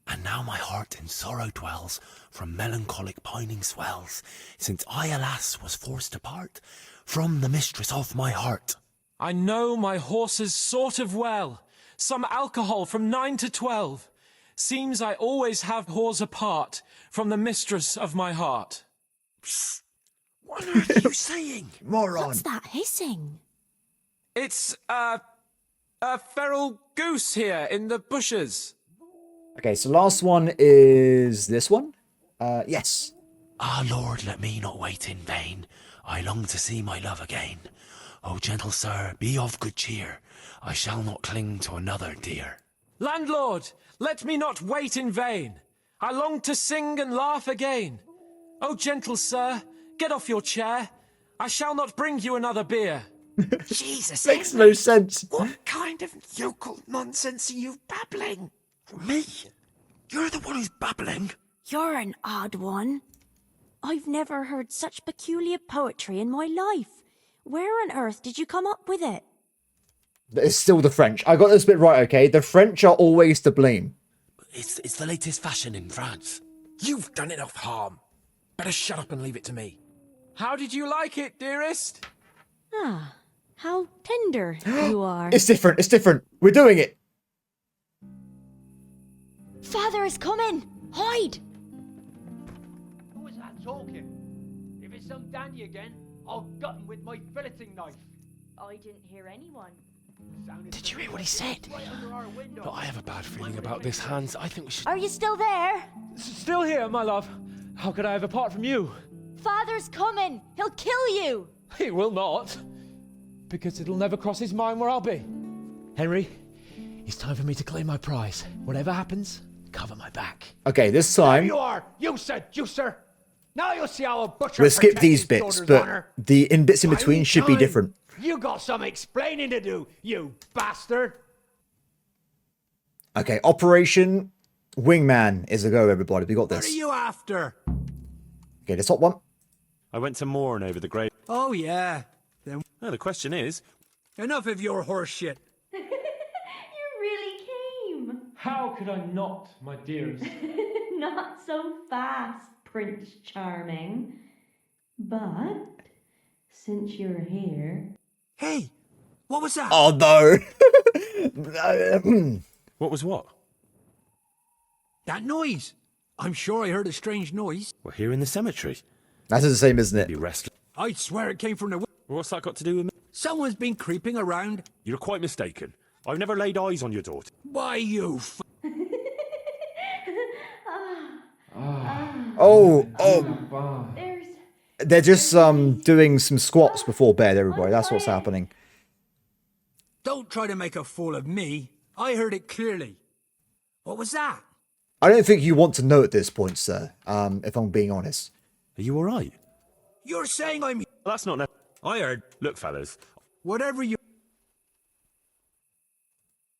And now my heart in sorrow dwells, from melancholic pining swells, since I, alas, was forced to part from the mistress of my heart. I know my horses sort of well. Some alcohol from 9 to 12. Seems I always have whores apart from the mistress of my heart. Psst. What on earth are you saying? Moron. What's that hissing? It's, a feral goose here in the bushes. Okay, so last one is this one. Yes. Ah, Lord, let me not wait in vain. I long to see my love again. O gentle sir, be of good cheer. I shall not cling to another dear. Landlord, let me not wait in vain. I long to sing and laugh again. Oh, gentle sir, get off your chair. I shall not bring you another beer. Jesus, Makes no sense. What kind of yokel nonsense are you babbling? Me? You're the one who's babbling? You're an odd one. I've never heard such peculiar poetry in my life. Where on earth did you come up with it? It's still the French. I got this bit right, okay? The French are always to blame. It's the latest fashion in France. You've done enough harm. Better shut up and leave it to me. How did you like it, dearest? Ah, how tender you are. It's different. It's different. We're doing it. Father is coming! Hide! Who is that talking? If it's some Danny again, I'll gut him with my filleting knife. I didn't hear anyone. Did you hear what he said? But I have a bad feeling about this, Hans. I think we should... Are you still there? Still here, my love. How could I have apart from you? Father's coming! He'll kill you! He will not. Because it'll never cross his mind where I'll be. Henry, it's time for me to claim my prize. Whatever happens, cover my back. Okay, this time... There you are! You said juicer! Now you'll see how a butcher We'll skip protects these his bits, daughter's but honor. the bits in between should be different. You got some explaining to do, you bastard! Okay, Operation Wingman is a go, everybody. We got What are this. you after? Okay, the top one. I went to mourn over the grave. Oh, yeah. Then Well, the question is... enough of your horse shit. You really came! How could I not, my dearest? Not so fast, Prince Charming. But, since you're here... Hey, what was that? Oh, no. What was what? That noise. I'm sure I heard a strange noise. We're here in the cemetery. That's the same, isn't it? Be restless. I'd swear it came from the... What's that got to do with me? Someone's been creeping around. You're quite mistaken. I've never laid eyes on your daughter. Why, you Oh, There's... they're just doing some squats before bed, everybody. That's what's happening. Don't try to make a fool of me. I heard it clearly. What was that? I don't think you want to know at this point, sir, if I'm being honest. Are you all right? You're saying I'm... Well, that's not... I heard... Look, fellas. Whatever you...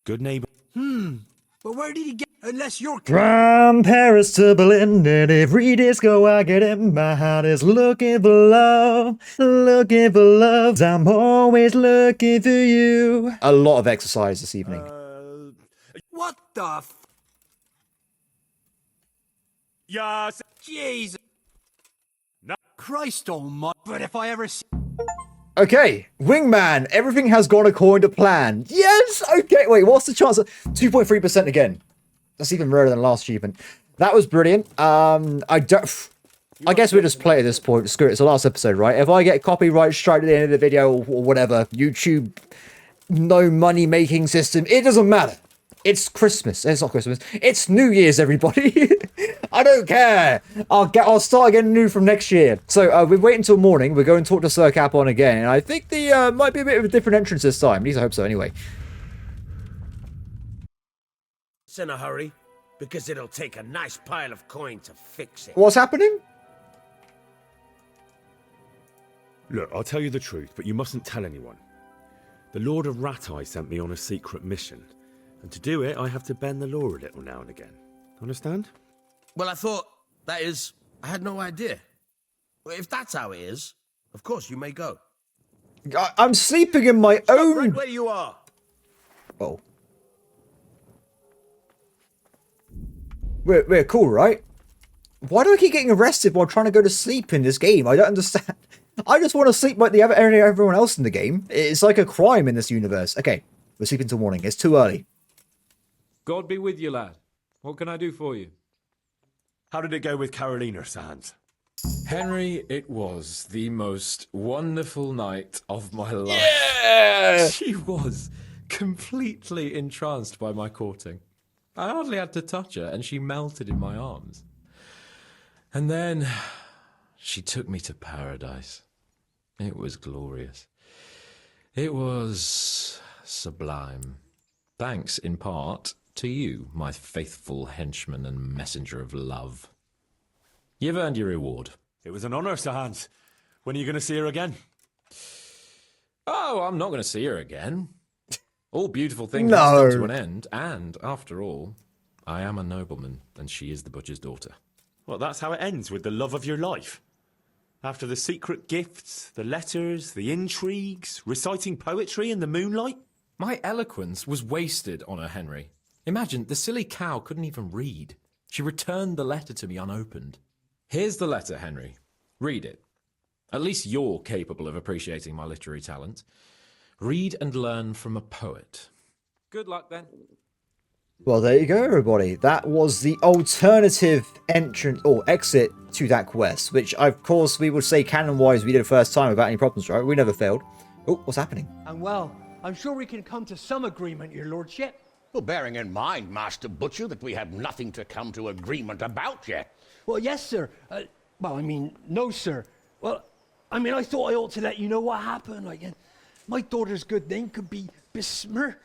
Good neighbour. But where did he get... Unless you're... From Paris to Berlin, and every disco I get in, my heart is looking for love, looking for love. I'm always looking for you. A lot of exercise this evening. What the f... Yes. Jesus. No. Christ almighty. But if I ever see... Okay, Wingman, everything has gone according to plan. Yes, okay, wait, what's the chance of 2.3% again? That's even rarer than the last achievement. That was brilliant. I guess we'll just play at this point. Screw it, it's the last episode, right? If I get copyright strike at the end of the video or whatever, YouTube, no money-making system, it doesn't matter. It's Christmas. It's not Christmas. It's New Year's, everybody. I don't care. I'll start again new from next year. So we wait until morning. We're going to talk to Sir Capon again. And I think the might be a bit of a different entrance this time. At least I hope so anyway. It's in a hurry, because it'll take a nice pile of coin to fix it. What's happening? Look, I'll tell you the truth, but you mustn't tell anyone. The Lord of Rat-Eye sent me on a secret mission. And to do it, I have to bend the law a little now and again. Understand? Well, I thought, that is, I had no idea. Well, if that's how it is, of course you may go. I'm sleeping in my own... Right where you are. Oh. We're cool, right? Why do I keep getting arrested while trying to go to sleep in this game? I don't understand. I just want to sleep like everyone else in the game. It's like a crime in this universe. Okay, we're sleeping till morning. It's too early. God be with you, lad. What can I do for you? How did it go with Carolina, Sans? Henry, it was the most wonderful night of my life. Yeah! She was completely entranced by my courting. I hardly had to touch her, and she melted in my arms. And then she took me to paradise. It was glorious. It was sublime. Thanks, in part, to you, my faithful henchman and messenger of love. You've earned your reward. It was an honour, Sir Hans. When are you going to see her again? Oh, I'm not going to see her again. All beautiful things No. must come to an end, and, after all, I am a nobleman, and she is the butcher's daughter. Well, that's how it ends, with the love of your life. After the secret gifts, the letters, the intrigues, reciting poetry in the moonlight. My eloquence was wasted on her, Henry. Imagine, the silly cow couldn't even read. She returned the letter to me unopened. Here's the letter, Henry. Read it. At least you're capable of appreciating my literary talent. Read and learn from a poet. Good luck, then. Well, there you go, everybody. That was the alternative entrance or exit to that quest, which, of course, we would say canon-wise we did the first time without any problems, right? We never failed. Oh, what's happening? And well, I'm sure we can come to some agreement, your lordship. Well, bearing in mind, Master Butcher, that we have nothing to come to agreement about yet. Well, yes, sir. No, sir. Well, I thought I ought to let you know what happened. My daughter's good name could be Besmirched.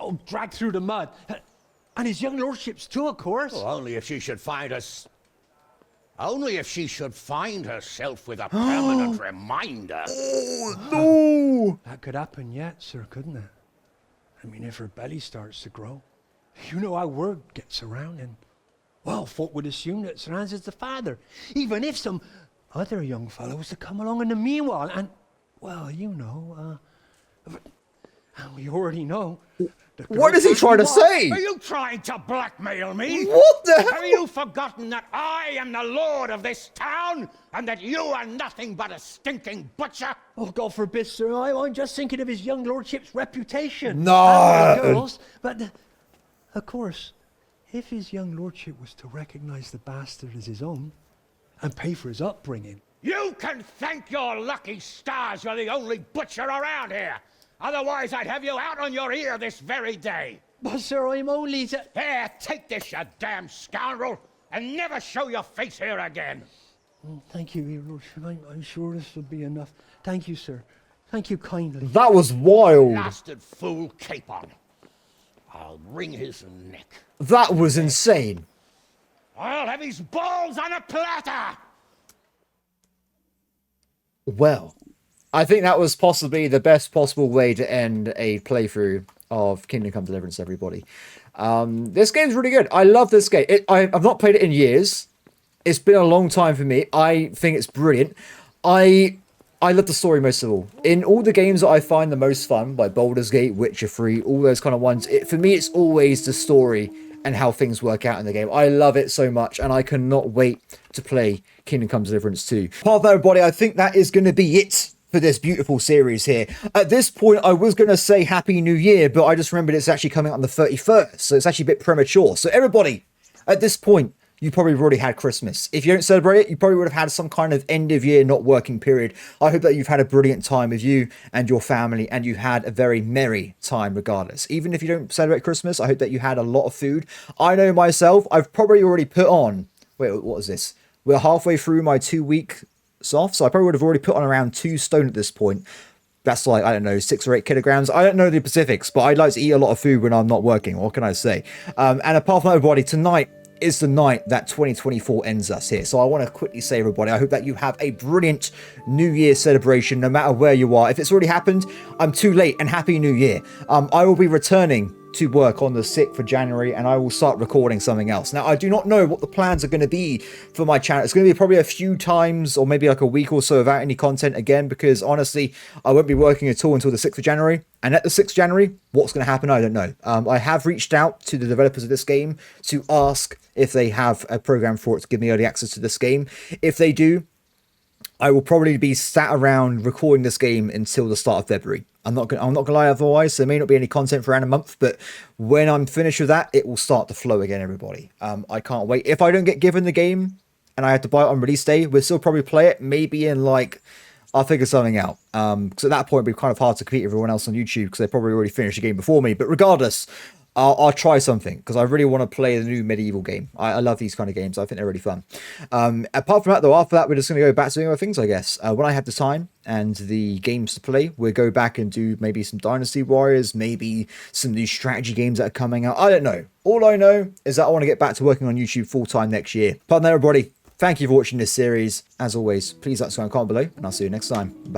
Oh, dragged through the mud. And his young lordship's too, of course. Well, only if she should find us... Only if she should find herself with a permanent reminder. Oh, no! That could happen yet, sir, couldn't it? If her belly starts to grow. You know how word gets around, and... Well, folk would assume that Sir Hans is the father. Even if some other young fellow was to come along in the meanwhile, and... Well, and we already know... What is he trying to say? Are you trying to blackmail me? What the hell? Have you forgotten that I am the lord of this town, and that you are nothing but a stinking butcher? Oh, God forbid, sir. I'm just thinking of his young lordship's reputation. No. And the girls. But, of course, if his young lordship was to recognize the bastard as his own, and pay for his upbringing... You can thank your lucky stars you're the only butcher around here. Otherwise, I'd have you out on your ear this very day. But, sir, I'm only... Here, take this, you damn scoundrel, and never show your face here again. Thank you, your lordship. I'm sure this will be enough. Thank you, sir. Thank you kindly. That was wild. Blasted fool Capon. I'll wring his neck. That was insane. I'll have his balls on a platter. Well, I think that was possibly the best possible way to end a playthrough of Kingdom Come Deliverance, everybody. This game's really good. I love this game. I've not played it in years. It's been a long time for me. I think it's brilliant. I love the story most of all. In all the games that I find the most fun, like Baldur's Gate, Witcher 3, all those kind of ones, for me it's always the story and how things work out in the game. I love it so much, and I cannot wait to play Kingdom Come Deliverance 2. Part of that, everybody, I think that is going to be it for this beautiful series here. At this point, I was going to say Happy New Year, but I just remembered it's actually coming out on the 31st, so it's actually a bit premature. So everybody, at this point, you probably already had Christmas. If you don't celebrate it, you probably would have had some kind of end of year not working period. I hope that you've had a brilliant time with you and your family, and you had a very merry time regardless. Even if you don't celebrate Christmas, I hope that you had a lot of food. I know myself, I've probably already put on... Wait, what is this? We're halfway through my 2-week off, so I probably would have already put on around 2 stone at this point. That's like, I don't know, 6 or 8 kilograms. I don't know the specifics, but I'd like to eat a lot of food when I'm not working. What can I say? And apart from that, everybody, tonight is the night that 2024 ends us here. So I want to quickly say, everybody, I hope that you have a brilliant New Year celebration, no matter where you are. If it's already happened, I'm too late, and Happy New Year. I will be returning to work on the 6th of January, and I will start recording something else. Now, I do not know what the plans are going to be for my channel. It's going to be probably a few times, or maybe like a week or so without any content again, because honestly, I won't be working at all until the 6th of January. And at the 6th of January, what's going to happen, I don't know. I have reached out to the developers of this game to ask if they have a program for it to give me early access to this game. If they do, I will probably be sat around recording this game until the start of February. I'm not gonna lie otherwise. There may not be any content for around a month, but when I'm finished with that, it will start to flow again, everybody. I can't wait. If I don't get given the game and I have to buy it on release day, we'll still probably play it maybe in like I'll figure something out. Because at that point, it'd be kind of hard to compete with everyone else on YouTube because they probably already finished the game before me. But regardless, I'll try something because I really want to play the new medieval game. I love these kind of games. I think they're really fun. Apart from that, though, after that, we're just going to go back to doing other things, I guess. When I have the time and the games to play, we'll go back and do maybe some Dynasty Warriors, maybe some new strategy games that are coming out. I don't know. All I know is that I want to get back to working on YouTube full-time next year. Apart from that, everybody, thank you for watching this series. As always, please like, subscribe, comment below, and I'll see you next time. Bye.